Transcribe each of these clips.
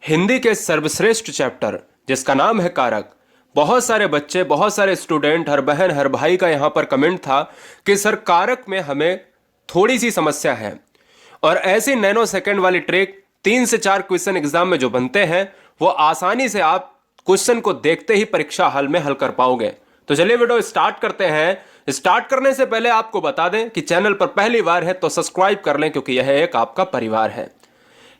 हिंदी के सर्वश्रेष्ठ चैप्टर जिसका नाम है कारक। बहुत सारे बच्चे, बहुत सारे स्टूडेंट, हर बहन हर भाई का यहां पर कमेंट था कि सर कारक में हमें थोड़ी सी समस्या है। और ऐसी नैनो सेकंड वाली ट्रिक 3 से 4 क्वेश्चन एग्जाम में जो बनते हैं वो आसानी से आप क्वेश्चन को देखते ही परीक्षा हल में हल कर पाओगे। तो चलिए वीडियो स्टार्ट करते हैं। स्टार्ट करने से पहले आपको बता दें कि चैनल पर पहली बार है तो सब्सक्राइब कर लें, क्योंकि यह एक आपका परिवार है।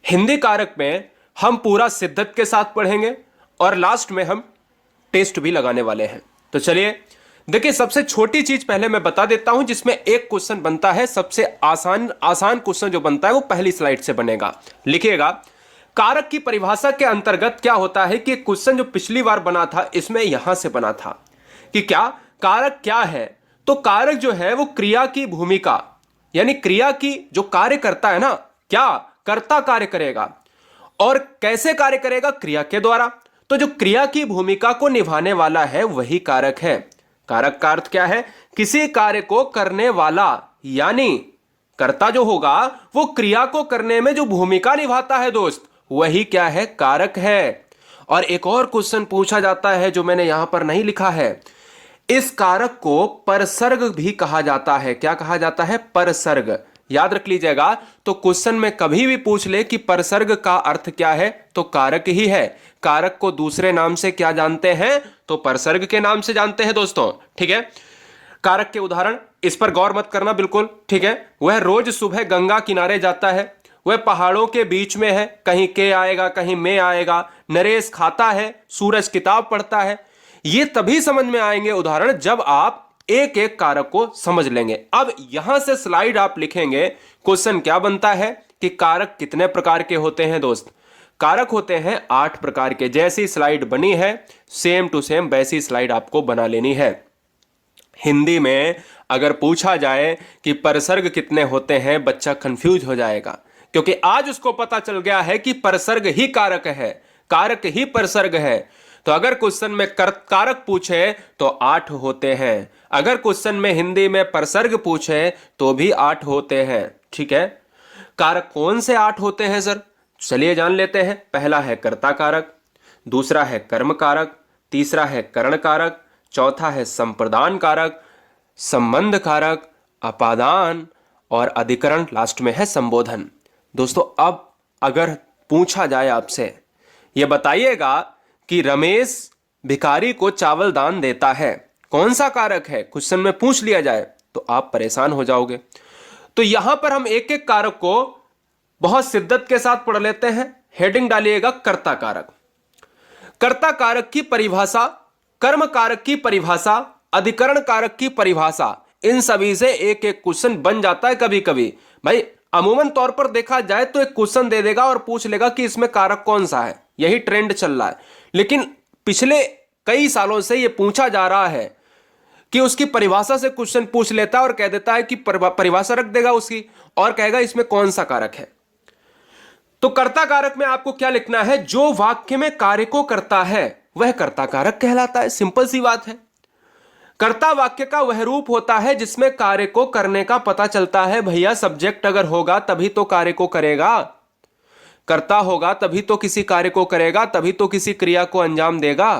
हिंदी कारक में हम पूरा शिद्दत के साथ पढ़ेंगे और लास्ट में हम टेस्ट भी लगाने वाले हैं। तो चलिए देखिए, सबसे छोटी चीज पहले मैं बता देता हूं जिसमें एक क्वेश्चन बनता है। सबसे आसान क्वेश्चन जो बनता है वो पहली स्लाइड से बनेगा। लिखिएगा, कारक की परिभाषा के अंतर्गत क्या होता है कि क्वेश्चन जो पिछली बार बना था इसमें यहां से बना था कि क्या कारक क्या है। तो कारक जो है वो क्रिया की भूमिका, यानी क्रिया की जो कार्य करता है ना, क्या कर्ता कार्य करेगा और कैसे कार्य करेगा, क्रिया के द्वारा। तो जो क्रिया की भूमिका को निभाने वाला है वही कारक है। कारक का अर्थ क्या है? किसी कार्य को करने वाला, यानी कर्ता जो होगा वो क्रिया को करने में जो भूमिका निभाता है दोस्त, वही क्या है? कारक है। और एक और क्वेश्चन पूछा जाता है जो मैंने यहां पर नहीं लिखा है, इस कारक को परसर्ग भी कहा जाता है। क्या कहा जाता है? परसर्ग। याद रख लीजिएगा। तो क्वेश्चन में कभी भी पूछ ले कि परसर्ग का अर्थ क्या है, तो कारक ही है। कारक को दूसरे नाम से क्या जानते हैं? तो परसर्ग के नाम से जानते हैं दोस्तों। ठीक है। कारक के उदाहरण, इस पर गौर मत करना बिल्कुल। ठीक है। वह रोज सुबह गंगा किनारे जाता है, वह पहाड़ों के बीच में है, कहीं के आएगा कहीं में आएगा, नरेश खाता है, सूरज किताब पढ़ता है। ये तभी समझ में आएंगे उदाहरण जब आप एक एक कारक को समझ लेंगे। अब यहां से स्लाइड आप लिखेंगे, क्वेश्चन क्या बनता है कि कारक कितने प्रकार के होते हैं दोस्त? कारक होते हैं 8 प्रकार के। जैसी स्लाइड बनी है सेम टू सेम वैसी स्लाइड आपको बना लेनी है। हिंदी में अगर पूछा जाए कि परसर्ग कितने होते हैं, बच्चा कंफ्यूज हो जाएगा, क्योंकि आज उसको पता चल गया है कि परसर्ग ही कारक है, कारक ही परसर्ग है। तो अगर क्वेश्चन में कारक पूछे तो 8 होते हैं, अगर क्वेश्चन में हिंदी में परसर्ग पूछे तो भी 8 होते हैं। ठीक है। कारक कौन से 8 होते हैं सर? चलिए जान लेते हैं। पहला है कर्ता कारक, दूसरा है कर्म कारक, तीसरा है करण कारक, चौथा है संप्रदान कारक, संबंध कारक, अपादान और अधिकरण, लास्ट में है संबोधन। दोस्तों अब अगर पूछा जाए आपसे, यह बताइएगा कि रमेश भिखारी को चावल दान देता है, कौन सा कारक है? क्वेश्चन में पूछ लिया जाए तो आप परेशान हो जाओगे। तो यहां पर हम एक एक कारक को बहुत शिद्दत के साथ पढ़ लेते हैं। हेडिंग डालिएगा कर्ता कारक। कर्ता कारक की परिभाषा, कर्म कारक की परिभाषा, अधिकरण कारक की परिभाषा, इन सभी से एक एक क्वेश्चन बन जाता है कभी कभी। भाई अमूमन तौर पर देखा जाए तो एक क्वेश्चन दे देगा और पूछ लेगा कि इसमें कारक कौन सा है। यही ट्रेंड चल रहा है, लेकिन पिछले कई सालों से यह पूछा जा रहा है कि उसकी परिभाषा से क्वेश्चन पूछ लेता है और कह देता है कि परिभाषा रख देगा उसकी और कहेगा इसमें कौन सा कारक है। तो कर्ता कारक में आपको क्या लिखना है? जो वाक्य में कार्य को करता है वह कर्ता कारक कहलाता है। सिंपल सी बात है। कर्ता वाक्य का वह रूप होता है जिसमें कार्य को करने का पता चलता है। भैया सब्जेक्ट अगर होगा तभी तो कार्य को करेगा, कर्ता होगा तभी तो किसी कार्य को करेगा, तभी तो किसी क्रिया को अंजाम देगा।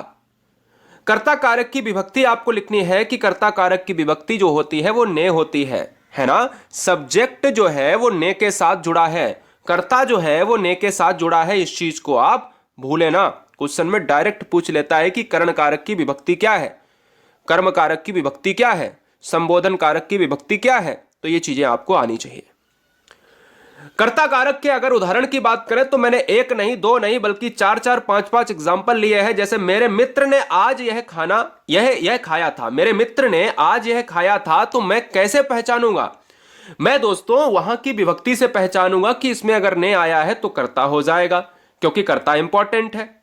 कर्ता कारक की विभक्ति आपको लिखनी है कि कर्ता कारक की विभक्ति जो होती है वो ने होती है ना। सब्जेक्ट जो है वो ने के साथ जुड़ा है, कर्ता जो है वो ने के साथ जुड़ा है। इस चीज को आप भूले ना। क्वेश्चन में डायरेक्ट पूछ लेता है कि करण कारक की विभक्ति क्या है, कर्म कारक की विभक्ति क्या है, संबोधन कारक की विभक्ति क्या है। तो ये चीजें आपको आनी चाहिए। कर्ता कारक के अगर उदाहरण की बात करें तो मैंने एक नहीं, दो नहीं, बल्कि 4-4, 5-5 एग्जाम्पल लिए हैं। जैसे मेरे मित्र ने आज यह खाना यह खाया था, मेरे मित्र ने आज यह खाया था, तो मैं कैसे पहचानूंगा? मैं दोस्तों वहां की विभक्ति से पहचानूंगा कि इसमें अगर ने आया है तो कर्ता हो जाएगा, क्योंकि कर्ता इंपॉर्टेंट है।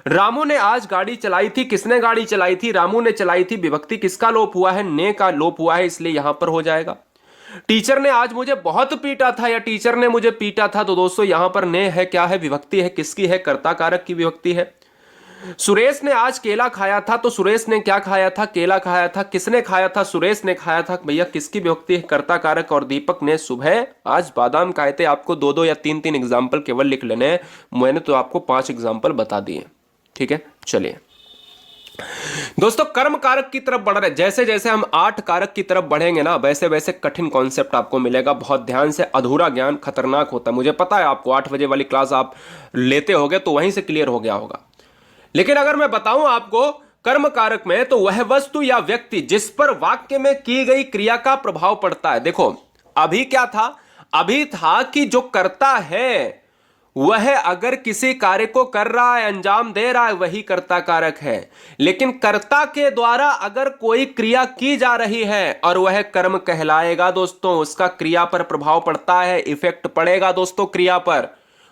रामू ने आज गाड़ी चलाई थी, किसने गाड़ी चलाई थी? रामू ने चलाई थी। विभक्ति किसका लोप हुआ है? ने का लोप हुआ है, इसलिए यहां पर हो जाएगा। टीचर ने आज मुझे बहुत पीटा था या टीचर ने मुझे पीटा था, तो दोस्तों यहां पर ने है, क्या है? विभक्ति है, किसकी है? कर्ता कारक की विभक्ति है। सुरेश ने आज केला खाया था, तो सुरेश ने क्या खाया था? केला खाया था। किसने खाया था? सुरेश ने खाया था। भैया किसकी विभक्ति है? कर्ता कारक। और दीपक ने सुबह आज बादाम खाए थे। आपको दो दो या तीन तीन एग्जाम्पल केवल लिख लेने हैं, मैंने तो आपको 5 एग्जाम्पल बता दिए। ठीक है, चलिए दोस्तों, कर्म कारक की तरफ बढ़ रहे, जैसे जैसे हम 8 कारक की तरफ बढ़ेंगे ना, वैसे वैसे कठिन कॉन्सेप्ट आपको मिलेगा। बहुत ध्यान से, अधूरा ज्ञान खतरनाक होता है, मुझे पता है। आपको 8 बजे वाली क्लास आप लेते होगे तो वहीं से क्लियर हो गया होगा। लेकिन अगर मैं बताऊं आपको कर्म कारक में, तो वह वस्तु या व्यक्ति जिस पर वाक्य में की गई क्रिया का प्रभाव पड़ता है। देखो अभी क्या था? अभी था कि जो कर्ता है वह अगर किसी कार्य को कर रहा है, अंजाम दे रहा है, वही कर्ता कारक है। लेकिन कर्ता के द्वारा अगर कोई क्रिया की जा रही है और वह कर्म कहलाएगा दोस्तों, उसका क्रिया पर प्रभाव पड़ता है, इफेक्ट पड़ेगा दोस्तों क्रिया पर,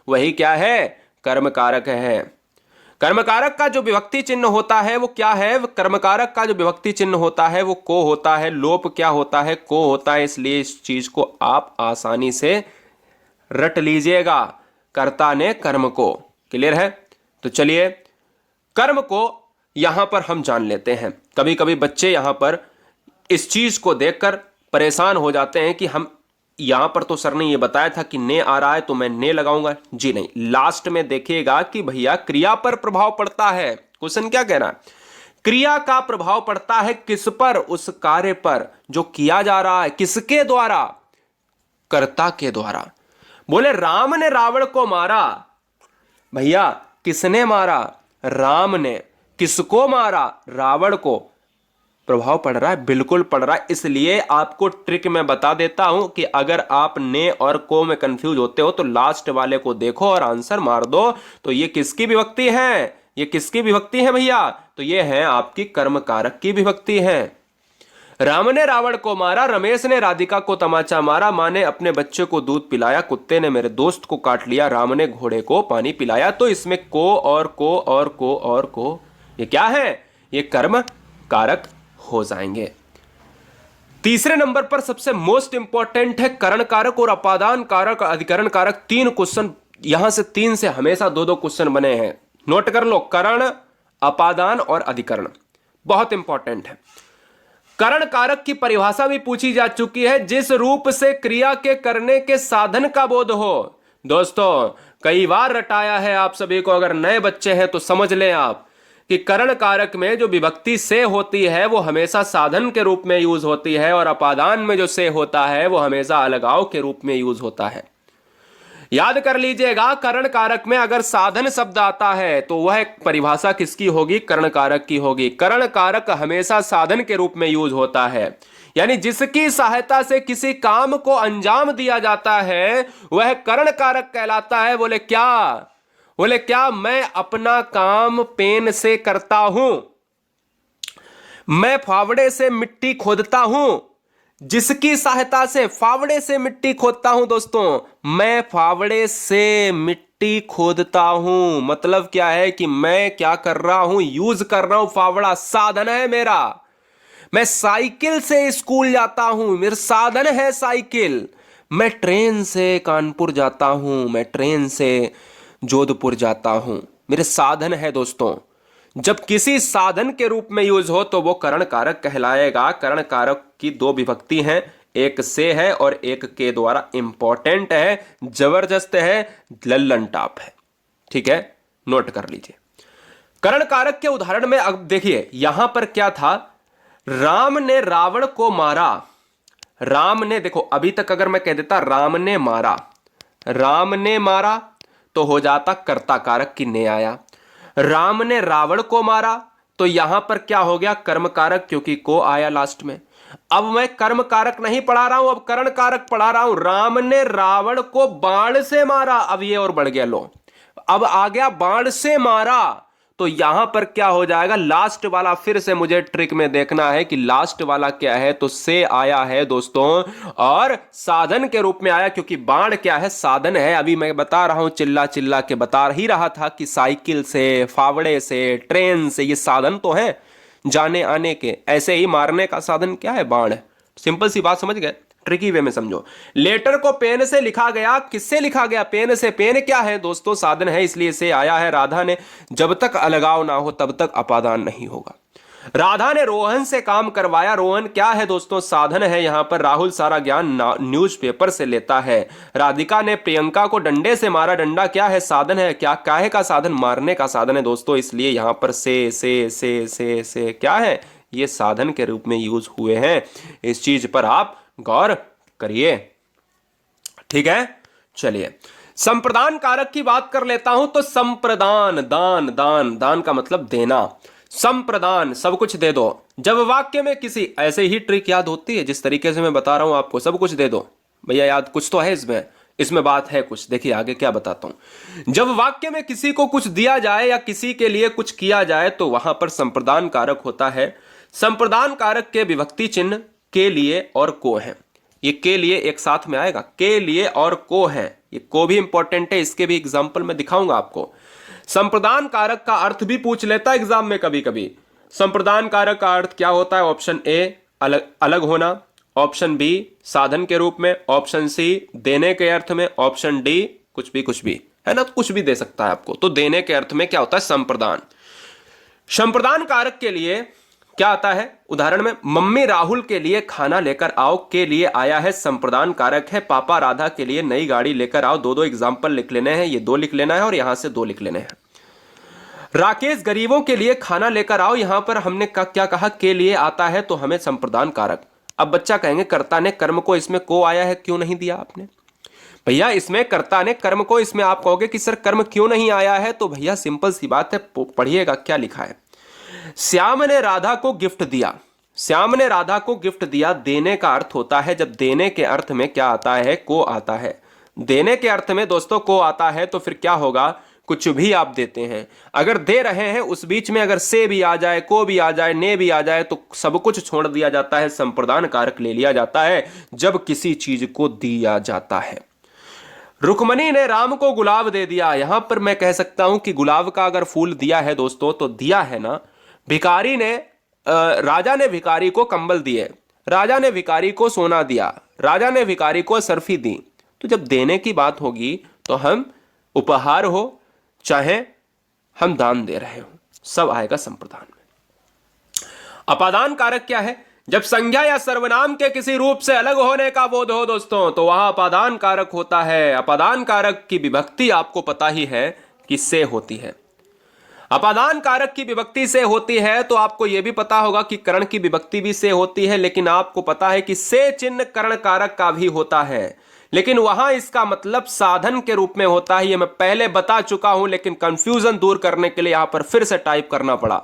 वही क्या है? कर्म कारक है। कर्मकारक का जो विभक्ति चिन्ह होता है वो क्या है? कर्मकारक का जो विभक्ति चिन्ह होता है वो को होता है। लोप क्या होता है? को होता है। इसलिए इस चीज को आप आसानी से रट लीजिएगा, कर्ता ने कर्म को। क्लियर है? तो चलिए कर्म को यहां पर हम जान लेते हैं। कभी कभी बच्चे यहां पर इस चीज को देखकर परेशान हो जाते हैं कि हम यहां पर तो सर ने ये बताया था कि ने आ रहा है तो मैं ने लगाऊंगा। जी नहीं, लास्ट में देखिएगा कि भैया क्रिया पर प्रभाव पड़ता है। क्वेश्चन क्या कह रहा है? क्रिया का प्रभाव पड़ता है किस पर? उस कार्य पर जो किया जा रहा है। किसके द्वारा? कर्ता के द्वारा। बोले राम ने रावण को मारा। भैया किसने मारा? राम ने। किसको मारा? रावण को। प्रभाव पड़ रहा है? बिल्कुल पड़ रहा है। इसलिए आपको ट्रिक मैं बता देता हूं कि अगर आप ने और को में कंफ्यूज होते हो तो लास्ट वाले को देखो और आंसर मार दो। तो ये किसकी विभक्ति है? ये किसकी विभक्ति है भैया? तो ये है आपकी कर्म कारक की विभक्ति है। राम ने रावण को मारा, रमेश ने राधिका को तमाचा मारा, मां ने अपने बच्चे को दूध पिलाया, कुत्ते ने मेरे दोस्त को काट लिया, राम ने घोड़े को पानी पिलाया। तो इसमें को और को और को और को ये क्या है? ये कर्म कारक हो जाएंगे। तीसरे नंबर पर सबसे मोस्ट इंपॉर्टेंट है करण कारक और अपादान कारक, अधिकरण कारक। 3 क्वेश्चन यहां से 3 से हमेशा 2-2 क्वेश्चन बने हैं। नोट कर लो, करण, अपादान और अधिकरण बहुत इंपॉर्टेंट है। करण कारक की परिभाषा भी पूछी जा चुकी है, जिस रूप से क्रिया के करने के साधन का बोध हो। दोस्तों कई बार रटाया है आप सभी को, अगर नए बच्चे हैं तो समझ लें आप कि करण कारक में जो विभक्ति से होती है वो हमेशा साधन के रूप में यूज होती है, और अपादान में जो से होता है वो हमेशा अलगाव के रूप में यूज होता है। याद कर लीजिएगा, करण कारक में अगर साधन शब्द आता है तो वह परिभाषा किसकी होगी? करण कारक की होगी। करण कारक हमेशा साधन के रूप में यूज होता है, यानी जिसकी सहायता से किसी काम को अंजाम दिया जाता है वह करण कारक कहलाता है। बोले क्या? बोले क्या? मैं अपना काम पेन से करता हूं, मैं फावड़े से मिट्टी खोदता हूं। जिसकी सहायता से, फावड़े से मिट्टी खोदता हूं दोस्तों, मैं फावड़े से मिट्टी खोदता हूं। मतलब क्या है कि मैं क्या कर रहा हूं? यूज कर रहा हूं फावड़ा, साधन है मेरा। मैं साइकिल से स्कूल जाता हूं, मेरा साधन है साइकिल। मैं ट्रेन से कानपुर जाता हूं, मैं ट्रेन से जोधपुर जाता हूं, मेरे साधन है दोस्तों। जब किसी साधन के रूप में यूज हो तो वो करण कारक कहलाएगा। करण कारक की 2 विभक्ति हैं, एक से है और एक के द्वारा। इंपॉर्टेंट है, जबरदस्त है, लल्लन टॉप है। ठीक है, नोट कर लीजिए। करण कारक के उदाहरण में अब देखिए यहां पर क्या था? राम ने रावण को मारा। राम ने, देखो अभी तक अगर मैं कह देता राम ने मारा, राम ने मारा तो हो जाता कर्ता कारक की ने आया। राम ने रावण को मारा तो यहां पर क्या हो गया? कर्म कारक, क्योंकि को आया लास्ट में। अब मैं कर्म कारक नहीं पढ़ा रहा हूं, अब करण कारक पढ़ा रहा हूं। राम ने रावण को बाण से मारा, अब ये और बढ़ गया, लो अब आ गया बाण से मारा। तो यहां पर क्या हो जाएगा? लास्ट वाला फिर से मुझे ट्रिक में देखना है कि लास्ट वाला क्या है। तो से आया है दोस्तों और साधन के रूप में आया, क्योंकि बाण क्या है? साधन है। अभी मैं बता रहा हूं, चिल्ला चिल्ला के बता ही रहा था कि साइकिल से, फावड़े से, ट्रेन से, ये साधन तो है जाने आने के। ऐसे ही मारने का साधन क्या है? बाण है। सिंपल सी बात समझ गए? ट्रिकी वे में समझो। लेटर को पेन से लिखा गया, किससे लिखा गया? पेन से। पेन क्या है दोस्तों? साधन है, इसलिए से आया है। राधा ने, जब तक अलगाव ना हो तब तक अपादान नहीं होगा। राधा ने रोहन से काम करवाया। रोहन क्या है दोस्तों? साधन है यहां पर। राहुल सारा ज्ञान न्यूज़पेपर से लेता है। राधिका ने प्रियंका को डंडे से मारा। डंडा क्या है? साधन है। क्या काहे का साधन? मारने का साधन है दोस्तों, इसलिए यहां पर से क्या है? ये साधन के रूप में यूज हुए हैं। इस चीज पर आप गौर करिए, ठीक है। चलिए संप्रदान कारक की बात कर लेता हूं। तो संप्रदान, दान, दान, दान का मतलब देना। संप्रदान, सब कुछ दे दो। जब वाक्य में किसी, ऐसे ही ट्रिक याद होती है जिस तरीके से मैं बता रहा हूं आपको, सब कुछ दे दो भैया, याद कुछ तो है इसमें, इसमें बात है कुछ। देखिए आगे क्या बताता हूं। जब वाक्य में किसी को कुछ दिया जाए या किसी के लिए कुछ किया जाए तो वहां पर संप्रदान कारक होता है। संप्रदान कारक के विभक्ति चिन्ह के लिए और को है। ये के लिए एक साथ में आएगा, के लिए और को है। ये को भी इंपॉर्टेंट है, इसके भी एग्जाम्पल मैं दिखाऊंगा आपको। संप्रदान कारक का अर्थ भी पूछ लेता है एग्जाम में कभी कभी। संप्रदान कारक का अर्थ क्या होता है? ऑप्शन ए अलग अलग होना, ऑप्शन बी साधन के रूप में, ऑप्शन सी देने के अर्थ में, ऑप्शन डी कुछ भी है ना, कुछ भी दे सकता है आपको। तो देने के अर्थ में क्या होता है? संप्रदान। संप्रदान कारक के लिए क्या आता है? उदाहरण में, मम्मी राहुल के लिए खाना लेकर आओ के लिए आया है, संप्रदान कारक है। पापा राधा के लिए नई गाड़ी लेकर आओ। दो एग्जाम्पल लिख लेने हैं, ये दो लिख लेना है और यहां से दो लिख लेने हैं। राकेश गरीबों के लिए खाना लेकर आओ, यहां पर हमने क्या कहा? के लिए आता है तो हमें संप्रदान कारक। अब बच्चा कहेंगे कर्ता ने कर्म को इसमें को आया है, क्यों नहीं दिया आपने? भैया इसमें कर्ता ने कर्म को, इसमें आप कहोगे कि सर कर्म क्यों नहीं आया है, तो भैया सिंपल सी बात है, पढ़िएगा क्या लिखा है। श्याम ने राधा को गिफ्ट दिया। श्याम ने राधा को गिफ्ट दिया, देने का अर्थ होता है, जब देने के अर्थ में क्या आता है? को आता है। देने के अर्थ में दोस्तों को आता है तो फिर क्या होगा? कुछ भी आप देते हैं, अगर दे रहे हैं उस बीच में अगर से भी आ जाए, को भी आ जाए, ने भी आ जाए तो सब कुछ छोड़ दिया जाता है, संप्रदान कारक ले लिया जाता है जब किसी चीज को दिया जाता है। रुक्मणी ने राम को गुलाब दे दिया। यहां पर मैं कह सकता हूं कि गुलाब का अगर फूल दिया है दोस्तों तो दिया है ना। भिखारी ने, राजा ने भिखारी को कंबल दिए, राजा ने भिखारी को सोना दिया, राजा ने भिखारी को सर्फी दी। तो जब देने की बात होगी तो हम उपहार हो चाहे हम दान दे रहे हो, सब आएगा संप्रदान में। अपादान कारक क्या है? जब संज्ञा या सर्वनाम के किसी रूप से अलग होने का बोध हो दोस्तों तो वहां अपादान कारक होता है। अपादान कारक की विभक्ति आपको पता ही है कि से होती है। अपादान कारक की विभक्ति से होती है तो आपको यह भी पता होगा कि करण की विभक्ति भी से होती है, लेकिन आपको पता है कि से चिन्ह करण कारक का भी होता है, लेकिन वहां इसका मतलब साधन के रूप में होता है। ये मैं पहले बता चुका हूं, लेकिन कंफ्यूजन दूर करने के लिए यहां पर फिर से टाइप करना पड़ा।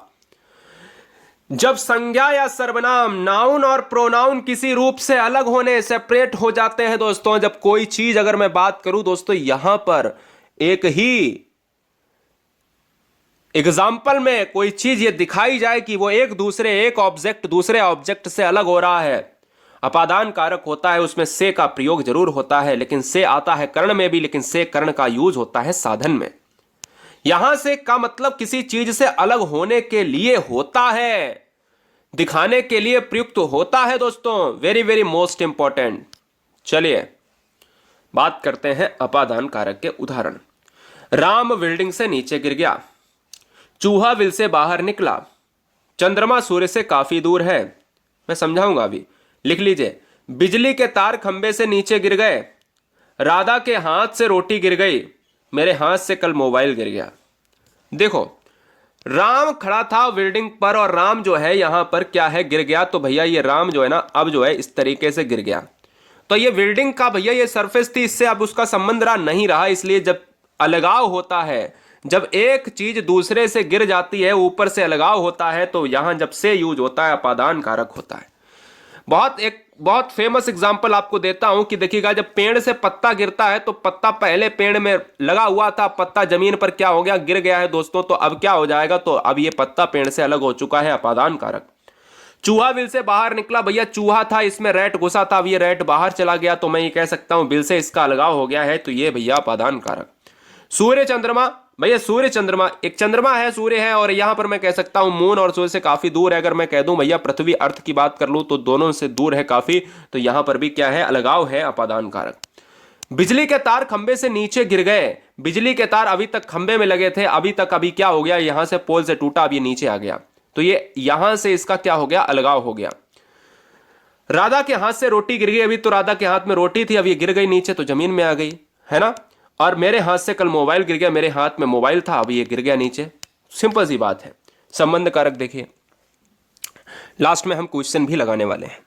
जब संज्ञा या सर्वनाम, नाउन और प्रोनाउन किसी रूप से अलग होने, सेपरेट हो जाते हैं दोस्तों, जब कोई चीज, अगर मैं बात करूं दोस्तों यहां पर एक ही एग्जाम्पल में कोई चीज ये दिखाई जाए कि वो एक ऑब्जेक्ट दूसरे ऑब्जेक्ट से अलग हो रहा है, अपादान कारक होता है। उसमें से का प्रयोग जरूर होता है, लेकिन से आता है कर्ण में भी, लेकिन से कर्ण का यूज होता है साधन में। यहां से का मतलब किसी चीज से अलग होने के लिए होता है, दिखाने के लिए प्रयुक्त होता है दोस्तों। Very very most important. चलिए बात करते हैं अपादान कारक के उदाहरण। राम बिल्डिंग से नीचे गिर गया, चूहा बिल से बाहर निकला, चंद्रमा सूर्य से काफी दूर है। मैं समझाऊंगा अभी, लिख लीजिए। बिजली के तार खंबे से नीचे गिर गए, राधा के हाथ से रोटी गिर गई, मेरे हाथ से कल मोबाइल गिर गया। देखो राम खड़ा था बिल्डिंग पर और राम जो है यहां पर क्या है? गिर गया। तो भैया ये राम जो है ना अब जो है इस तरीके से गिर गया, तो ये बिल्डिंग का भैया ये सरफेस थी, इससे अब उसका संबंध रहा नहीं रहा। इसलिए जब अलगाव होता है, जब एक चीज दूसरे से गिर जाती है, ऊपर से अलगाव होता है, तो यहां जब से यूज होता है अपादान कारक होता है। बहुत फेमस एग्जांपल आपको देता हूं कि देखिएगा, जब पेड़ से पत्ता गिरता है तो पत्ता पहले पेड़ में लगा हुआ था, पत्ता जमीन पर क्या हो गया? गिर गया है दोस्तों। तो अब क्या हो जाएगा? तो अब ये पत्ता पेड़ से अलग हो चुका है, अपादान कारक। चूहा बिल से बाहर निकला, भैया चूहा था, इसमें रैट घुसा था, अब ये रैट बाहर चला गया, तो मैं ये कह सकता हूं बिल से इसका अलगाव हो गया है, तो ये भैया अपादान कारक। सूर्य चंद्रमा भैया सूर्य चंद्रमा, एक चंद्रमा है, सूर्य है, और यहां पर मैं कह सकता हूं मून और सूर्य से काफी दूर है। अगर मैं कह दूं भैया पृथ्वी अर्थ की बात कर लूं तो दोनों से दूर है काफी, तो यहां पर भी क्या है, अलगाव है, अपादान कारक। बिजली के तार खंबे से नीचे गिर गए, बिजली के तार अभी तक खंबे में लगे थे, अभी क्या हो गया, यहां से पोल से टूटा, अब ये नीचे आ गया, तो ये यहां से इसका क्या हो गया, अलगाव हो गया। राधा के हाथ से रोटी गिर गई, अभी तो राधा के हाथ में रोटी थी, अब ये गिर गई नीचे तो जमीन में आ गई, है ना। और मेरे हाथ से कल मोबाइल गिर गया, मेरे हाथ में मोबाइल था, अभी ये गिर गया नीचे, सिंपल सी बात है। संबंध कारक देखिए, लास्ट में हम क्वेश्चन भी लगाने वाले हैं।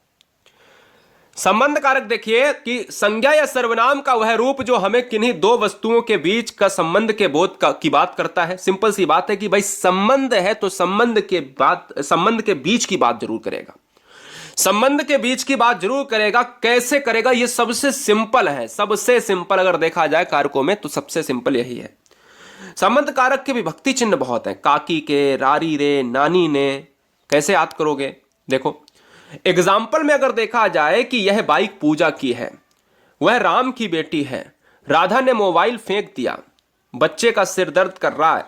संबंध कारक देखिए कि संज्ञा या सर्वनाम का वह रूप जो हमें किन्हीं दो वस्तुओं के बीच का संबंध के बोध की बात करता है। सिंपल सी बात है कि भाई संबंध है तो संबंध के बीच की बात जरूर करेगा, संबंध के बीच की बात जरूर करेगा। कैसे करेगा, ये सबसे सिंपल है, सबसे सिंपल अगर देखा जाए कारकों में तो सबसे सिंपल यही है। संबंध कारक के विभक्ति चिन्ह बहुत है, काकी के, रारी रे, नानी ने, कैसे याद करोगे, देखो एग्जाम्पल में अगर देखा जाए कि यह बाइक पूजा की है, वह राम की बेटी है, राधा ने मोबाइल फेंक दिया, बच्चे का सिर दर्द कर रहा है,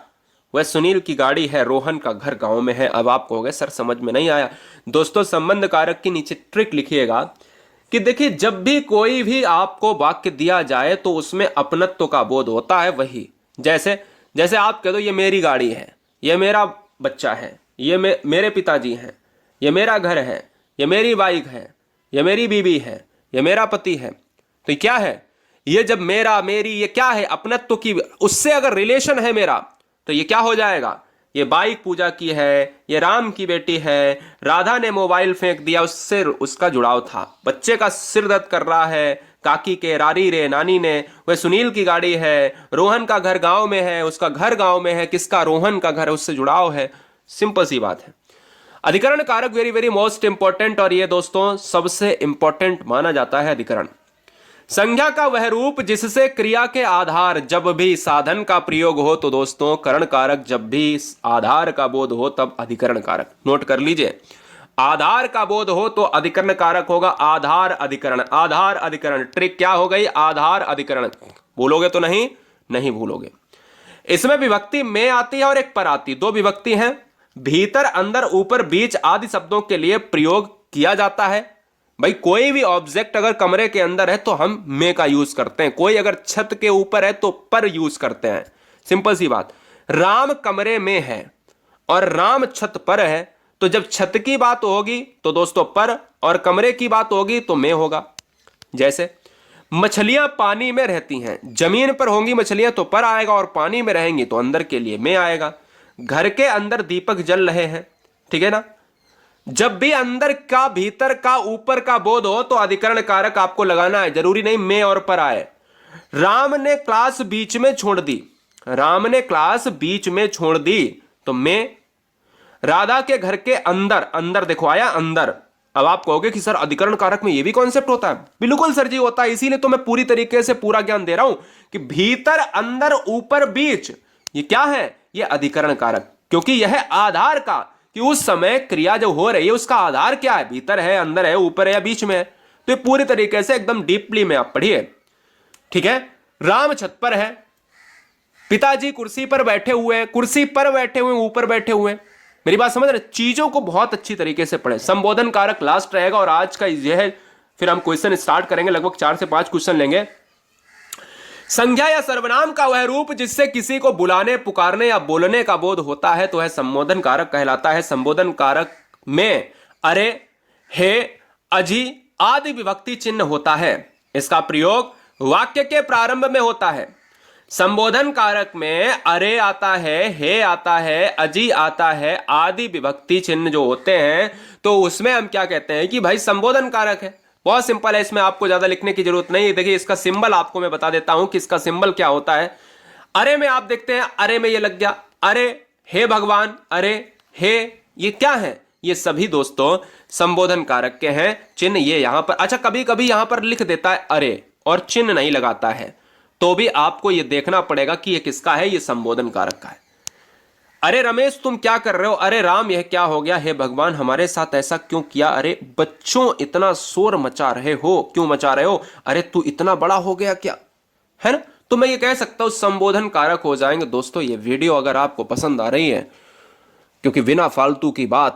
वह सुनील की गाड़ी है, रोहन का घर गांव में है। अब आप कहोगे सर समझ में नहीं आया। दोस्तों संबंध कारक की नीचे ट्रिक लिखिएगा कि देखिए जब भी कोई भी आपको वाक्य दिया जाए तो उसमें अपनत्व का बोध होता है। वही जैसे जैसे आप कह दो ये मेरी गाड़ी है, ये मेरा बच्चा है, ये मेरे पिताजी हैं, ये मेरा घर है, ये मेरी बाइक है, ये मेरी बीबी है, ये मेरा पति है, तो क्या है, ये जब मेरा मेरी ये क्या है, अपनत्व की, उससे अगर रिलेशन है मेरा तो ये क्या हो जाएगा, ये बाइक पूजा की है, ये राम की बेटी है, राधा ने मोबाइल फेंक दिया, उससे उसका जुड़ाव था, बच्चे का सिर दर्द कर रहा है, काकी के, रारी रे, नानी ने, वह सुनील की गाड़ी है, रोहन का घर गांव में है, उसका घर गांव में है, किसका, रोहन का घर, उससे जुड़ाव है। सिंपल सी बात है। अधिकरण कारक वेरी वेरी मोस्ट इंपॉर्टेंट, और ये दोस्तों सबसे इंपॉर्टेंट माना जाता है अधिकरण। संज्ञा का वह रूप जिससे क्रिया के आधार जब भी साधन का प्रयोग हो, तो दोस्तों करण कारक जब भी आधार का बोध हो तब अधिकरण कारक। नोट कर लीजिए, आधार का बोध हो तो अधिकरण कारक होगा, आधार अधिकरण, आधार अधिकरण। ट्रिक क्या हो गई, आधार अधिकरण। भूलोगे तो नहीं भूलोगे। इसमें विभक्ति में आती है और एक पर आती, दो विभक्ति हैं। भीतर, अंदर, ऊपर, बीच आदि शब्दों के लिए प्रयोग किया जाता है। भाई कोई भी ऑब्जेक्ट अगर कमरे के अंदर है तो हम में का यूज करते हैं, कोई अगर छत के ऊपर है तो पर यूज करते हैं। सिंपल सी बात। राम कमरे में है और राम छत पर है, तो जब छत की बात होगी तो दोस्तों पर, और कमरे की बात होगी तो में होगा। जैसे मछलियां पानी में रहती हैं, जमीन पर होंगी मछलियां तो पर आएगा, और पानी में रहेंगी तो अंदर के लिए में आएगा। घर के अंदर दीपक जल रहे हैं, ठीक है ना। जब भी अंदर का, भीतर का, ऊपर का बोध हो तो अधिकरण कारक आपको लगाना है, जरूरी नहीं में और पर आए। राम ने क्लास बीच में छोड़ दी, राम ने क्लास बीच में छोड़ दी तो में। राधा के घर के अंदर, अंदर देखो आया अंदर। अब आप कहोगे कि सर अधिकरण कारक में ये भी कॉन्सेप्ट होता है। बिल्कुल सर जी होता है, इसीलिए तो मैं पूरी तरीके से पूरा ज्ञान दे रहा हूं कि भीतर, अंदर, ऊपर, बीच, ये क्या है, ये अधिकरण कारक। क्योंकि यह आधार का, कि उस समय क्रिया जो हो रही है उसका आधार क्या है, भीतर है, अंदर है, ऊपर है या बीच में है। तो ये पूरी तरीके से एकदम डीपली में आप पढ़िए, ठीक है। राम छत पर है, पिताजी कुर्सी पर बैठे हुए हैं, कुर्सी पर बैठे हुए, ऊपर बैठे हुए। मेरी बात समझ रहे, चीजों को बहुत अच्छी तरीके से पढ़े। संबोधन कारक लास्ट रहेगा, और आज का यह है, फिर हम क्वेश्चन स्टार्ट करेंगे, लगभग 4 से 5 क्वेश्चन लेंगे। संज्ञा या सर्वनाम का वह रूप जिससे किसी को बुलाने, पुकारने या बोलने का बोध होता है तो वह संबोधन कारक कहलाता है। संबोधन कारक में अरे, हे, अजी आदि विभक्ति चिन्ह होता है। इसका प्रयोग वाक्य के प्रारंभ में होता है। संबोधन कारक में अरे आता है, हे आता है, अजी आता है, आदि विभक्ति चिन्ह जो होते हैं तो उसमें हम क्या कहते हैं कि भाई संबोधन कारक है। बहुत सिंपल है, इसमें आपको ज्यादा लिखने की जरूरत नहीं है। देखिए इसका सिंबल आपको मैं बता देता हूं कि इसका सिंबल क्या होता है। अरे में आप देखते हैं, अरे में ये लग गया, अरे, हे भगवान, अरे, हे, ये क्या है, ये सभी दोस्तों संबोधन कारक के हैं। चिन्ह ये यहां पर, अच्छा कभी कभी यहां पर लिख देता है अरे और चिन्ह नहीं लगाता है, तो भी आपको ये देखना पड़ेगा कि ये किसका है, ये संबोधन कारक का है। अरे रमेश तुम क्या कर रहे हो, अरे राम यह क्या हो गया, हे भगवान हमारे साथ ऐसा क्यों किया, अरे बच्चों इतना शोर मचा रहे हो, क्यों मचा रहे हो, अरे तू इतना बड़ा हो गया क्या, है ना। तो मैं ये कह सकता हूं संबोधन कारक हो जाएंगे। दोस्तों ये वीडियो अगर आपको पसंद आ रही है, क्योंकि बिना फालतू की बात